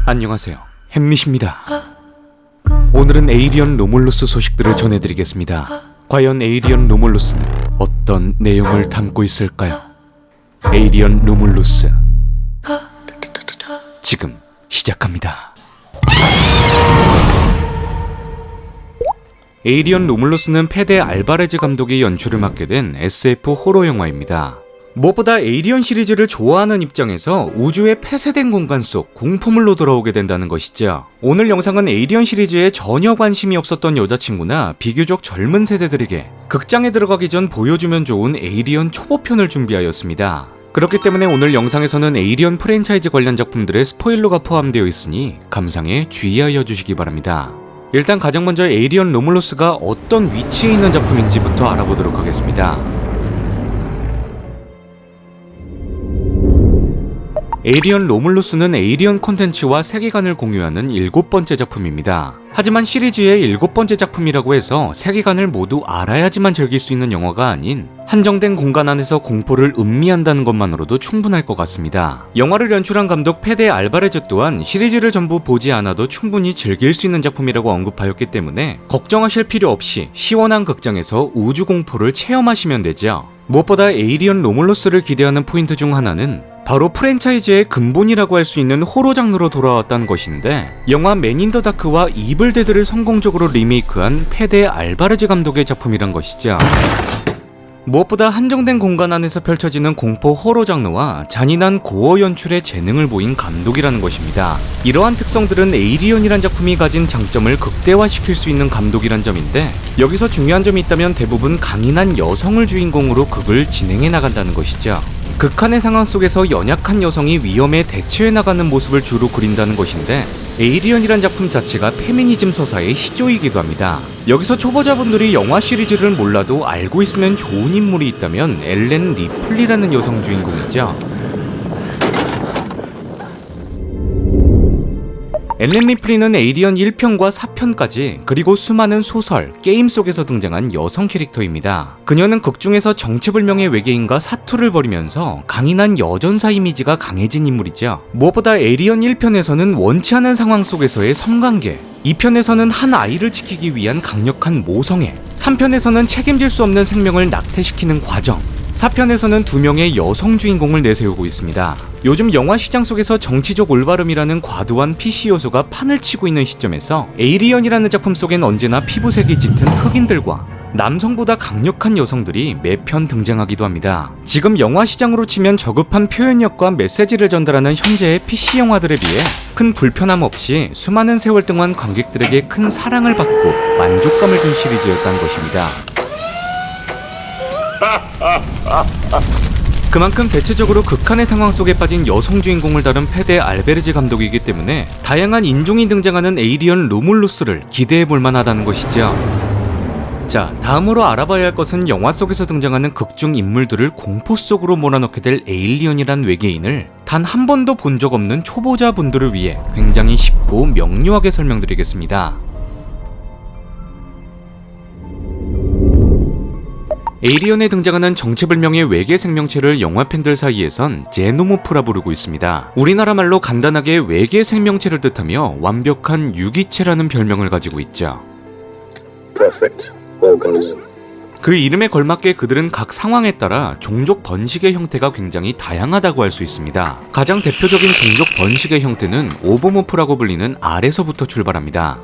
안녕하세요, 햄릿입니다. 오늘은 에이리언 로몰로스 소식들을 전해드리겠습니다. 과연 에이리언 로몰로스는 어떤 내용을 담고 있을까요? 에이리언 로몰로스 지금 시작합니다. 에이리언 로몰로스는 페데 알바레즈 감독이 연출을 맡게 된 SF 호러 영화입니다. 무엇보다 에이리언 시리즈를 좋아하는 입장에서 우주의 폐쇄된 공간 속 공포물로 돌아오게 된다는 것이죠. 오늘 영상은 에이리언 시리즈에 전혀 관심이 없었던 여자친구나 비교적 젊은 세대들에게 극장에 들어가기 전 보여주면 좋은 에이리언 초보편을 준비하였습니다. 그렇기 때문에 오늘 영상에서는 에이리언 프랜차이즈 관련 작품들의 스포일러가 포함되어 있으니 감상에 주의하여 주시기 바랍니다. 일단 가장 먼저 에이리언 로몰로스가 어떤 위치에 있는 작품인지부터 알아보도록 하겠습니다. 에이리언 로몰로스는 에이리언 콘텐츠와 세계관을 공유하는 7번째 작품입니다. 하지만 시리즈의 7번째 작품이라고 해서 세계관을 모두 알아야지만 즐길 수 있는 영화가 아닌 한정된 공간 안에서 공포를 음미한다는 것만으로도 충분할 것 같습니다. 영화를 연출한 감독 페데 알바레즈 또한 시리즈를 전부 보지 않아도 충분히 즐길 수 있는 작품이라고 언급하였기 때문에 걱정하실 필요 없이 시원한 극장에서 우주 공포를 체험하시면 되죠. 무엇보다 에이리언 로몰로스를 기대하는 포인트 중 하나는 바로 프랜차이즈의 근본이라고 할 수 있는 호러 장르로 돌아왔다는 것인데, 영화 맨 인 더 다크와 이블 데드를 성공적으로 리메이크한 페데 알바레즈 감독의 작품이란 것이죠. 무엇보다 한정된 공간 안에서 펼쳐지는 공포 호러 장르와 잔인한 고어 연출의 재능을 보인 감독이라는 것입니다. 이러한 특성들은 에이리언이란 작품이 가진 장점을 극대화시킬 수 있는 감독이란 점인데, 여기서 중요한 점이 있다면 대부분 강인한 여성을 주인공으로 극을 진행해 나간다는 것이죠. 극한의 상황 속에서 연약한 여성이 위험에 대처해 나가는 모습을 주로 그린다는 것인데, 에이리언이란 작품 자체가 페미니즘 서사의 시조이기도 합니다. 여기서 초보자분들이 영화 시리즈를 몰라도 알고 있으면 좋은 인물이 있다면 엘렌 리플리라는 여성 주인공이죠. 엘렌 리플리는 에이리언 1편과 4편까지 그리고 수많은 소설, 게임 속에서 등장한 여성 캐릭터입니다. 그녀는 극중에서 정체불명의 외계인과 사투를 벌이면서 강인한 여전사 이미지가 강해진 인물이죠. 무엇보다 에이리언 1편에서는 원치 않은 상황 속에서의 성관계, 2편에서는 한 아이를 지키기 위한 강력한 모성애, 3편에서는 책임질 수 없는 생명을 낙태시키는 과정, 4편에서는 2명의 여성 주인공을 내세우고 있습니다. 요즘 영화 시장 속에서 정치적 올바름이라는 과도한 PC 요소가 판을 치고 있는 시점에서 에이리언이라는 작품 속엔 언제나 피부색이 짙은 흑인들과 남성보다 강력한 여성들이 매편 등장하기도 합니다. 지금 영화 시장으로 치면 저급한 표현력과 메시지를 전달하는 현재의 PC 영화들에 비해 큰 불편함 없이 수많은 세월 동안 관객들에게 큰 사랑을 받고 만족감을 준 시리즈였다는 것입니다. 그만큼 대체적으로 극한의 상황 속에 빠진 여성 주인공을 다룬 페데 알베르즈 감독이기 때문에 다양한 인종이 등장하는 에이리언 로몰로스를 기대해볼 만하다는 것이죠. 자, 다음으로 알아봐야 할 것은 영화 속에서 등장하는 극중 인물들을 공포 속으로 몰아넣게 될 에일리언이란 외계인을 단 한 번도 본 적 없는 초보자분들을 위해 굉장히 쉽고 명료하게 설명드리겠습니다. 에이리언에 등장하는 정체불명의 외계 생명체를 영화 팬들 사이에선 제노모프라 부르고 있습니다. 우리나라 말로 간단하게 외계 생명체를 뜻하며 완벽한 유기체라는 별명을 가지고 있죠. Perfect organism. 그 이름에 걸맞게 그들은 각 상황에 따라 종족 번식의 형태가 굉장히 다양하다고 할 수 있습니다. 가장 대표적인 종족 번식의 형태는 오보모프라고 불리는 알에서부터 출발합니다.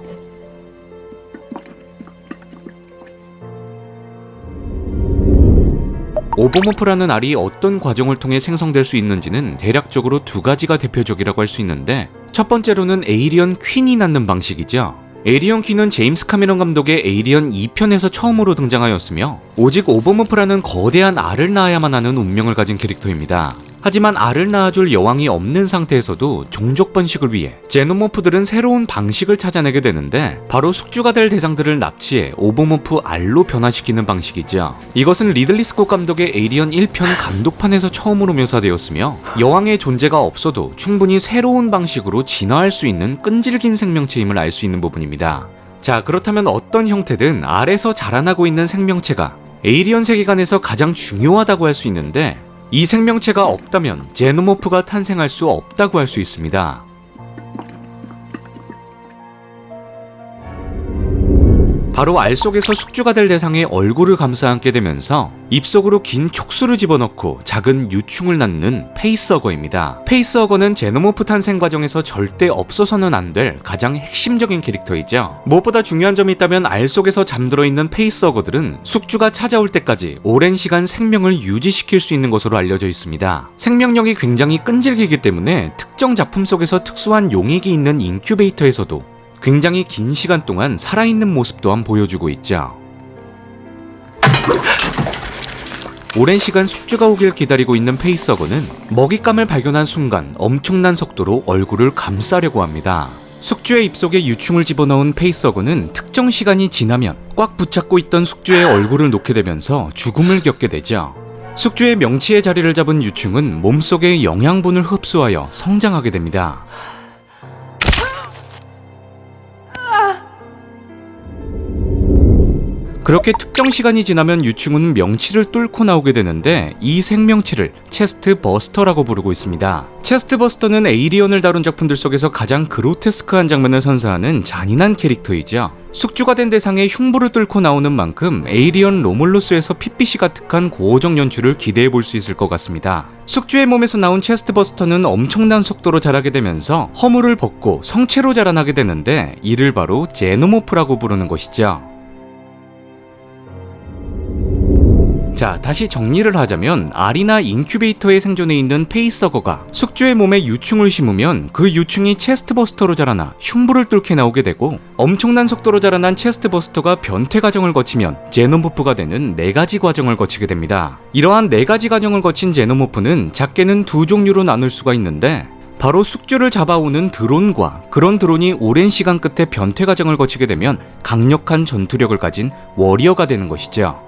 오보모프라는 알이 어떤 과정을 통해 생성될 수 있는지는 대략적으로 2가지가 대표적이라고 할 수 있는데, 첫 번째로는 에이리언 퀸이 낳는 방식이죠. 에이리언 퀸은 제임스 카메론 감독의 에이리언 2편에서 처음으로 등장하였으며, 오직 오보모프라는 거대한 알을 낳아야만 하는 운명을 가진 캐릭터입니다. 하지만 알을 낳아줄 여왕이 없는 상태에서도 종족 번식을 위해 제노모프들은 새로운 방식을 찾아내게 되는데, 바로 숙주가 될 대상들을 납치해 오보모프 알로 변화시키는 방식이죠. 이것은 리들리 스콧 감독의 에이리언 1편 감독판에서 처음으로 묘사되었으며, 여왕의 존재가 없어도 충분히 새로운 방식으로 진화할 수 있는 끈질긴 생명체임을 알 수 있는 부분입니다. 자, 그렇다면 어떤 형태든 알에서 자라나고 있는 생명체가 에이리언 세계관에서 가장 중요하다고 할 수 있는데, 이 생명체가 없다면 제노모프가 탄생할 수 없다고 할 수 있습니다. 바로 알 속에서 숙주가 될 대상의 얼굴을 감싸 안게 되면서 입속으로 긴 촉수를 집어넣고 작은 유충을 낳는 페이스허거입니다. 페이스허거는 제노모프 탄생 과정에서 절대 없어서는 안 될 가장 핵심적인 캐릭터이죠. 무엇보다 중요한 점이 있다면 알 속에서 잠들어 있는 페이스허거들은 숙주가 찾아올 때까지 오랜 시간 생명을 유지시킬 수 있는 것으로 알려져 있습니다. 생명력이 굉장히 끈질기기 때문에 특정 작품 속에서 특수한 용액이 있는 인큐베이터에서도 굉장히 긴 시간 동안 살아있는 모습 또한 보여주고 있죠. 오랜 시간 숙주가 오길 기다리고 있는 페이스허거는 먹잇감을 발견한 순간 엄청난 속도로 얼굴을 감싸려고 합니다. 숙주의 입속에 유충을 집어넣은 페이스허거는 특정 시간이 지나면 꽉 붙잡고 있던 숙주의 얼굴을 놓게 되면서 죽음을 겪게 되죠. 숙주의 명치의 자리를 잡은 유충은 몸속의 영양분을 흡수하여 성장하게 됩니다. 그렇게 특정 시간이 지나면 유충은 명치를 뚫고 나오게 되는데 이 생명체를 체스트 버스터라고 부르고 있습니다. 체스트 버스터는 에이리언을 다룬 작품들 속에서 가장 그로테스크한 장면을 선사하는 잔인한 캐릭터이죠. 숙주가 된 대상의 흉부를 뚫고 나오는 만큼 에이리언 로몰로스에서 핏빛이 가득한 고어적 연출을 기대해 볼 수 있을 것 같습니다. 숙주의 몸에서 나온 체스트 버스터는 엄청난 속도로 자라게 되면서 허물을 벗고 성체로 자라나게 되는데 이를 바로 제노모프라고 부르는 것이죠. 자, 다시 정리를 하자면 알이나 인큐베이터에 생존해 있는 페이스허거가 숙주의 몸에 유충을 심으면 그 유충이 체스트버스터로 자라나 흉부를 뚫게 나오게 되고 엄청난 속도로 자라난 체스트버스터가 변태 과정을 거치면 제노모프가 되는 4가지 과정을 거치게 됩니다. 이러한 4가지 과정을 거친 제노모프는 작게는 2종류로 나눌 수가 있는데 바로 숙주를 잡아오는 드론과 그런 드론이 오랜 시간 끝에 변태 과정을 거치게 되면 강력한 전투력을 가진 워리어가 되는 것이죠.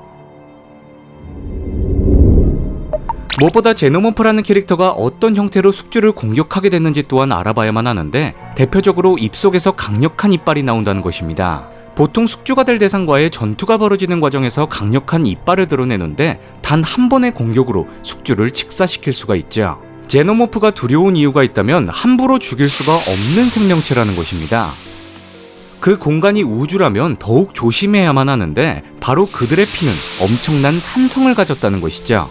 무엇보다 제노모프라는 캐릭터가 어떤 형태로 숙주를 공격하게 됐는지 또한 알아봐야만 하는데 대표적으로 입속에서 강력한 이빨이 나온다는 것입니다. 보통 숙주가 될 대상과의 전투가 벌어지는 과정에서 강력한 이빨을 드러내는데 단 한 번의 공격으로 숙주를 직사시킬 수가 있죠. 제노모프가 두려운 이유가 있다면 함부로 죽일 수가 없는 생명체라는 것입니다. 그 공간이 우주라면 더욱 조심해야만 하는데 바로 그들의 피는 엄청난 산성을 가졌다는 것이죠.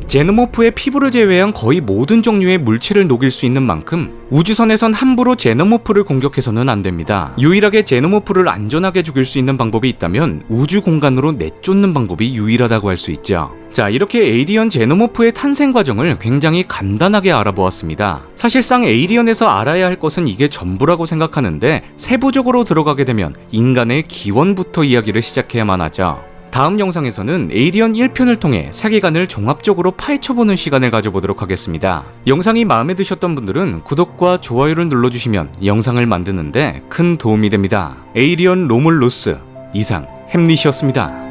제노모프의 피부를 제외한 거의 모든 종류의 물체를 녹일 수 있는 만큼 우주선에선 함부로 제노모프를 공격해서는 안 됩니다. 유일하게 제노모프를 안전하게 죽일 수 있는 방법이 있다면 우주 공간으로 내쫓는 방법이 유일하다고 할 수 있죠. 자, 이렇게 에이리언 제노모프의 탄생 과정을 굉장히 간단하게 알아보았습니다. 사실상 에이리언에서 알아야 할 것은 이게 전부라고 생각하는데 세부적으로 들어가게 되면 인간의 기원부터 이야기를 시작해야만 하죠. 다음 영상에서는 에이리언 1편을 통해 세계관을 종합적으로 파헤쳐보는 시간을 가져보도록 하겠습니다. 영상이 마음에 드셨던 분들은 구독과 좋아요를 눌러주시면 영상을 만드는데 큰 도움이 됩니다. 에이리언 로몰로스 이상 햄릿이었습니다.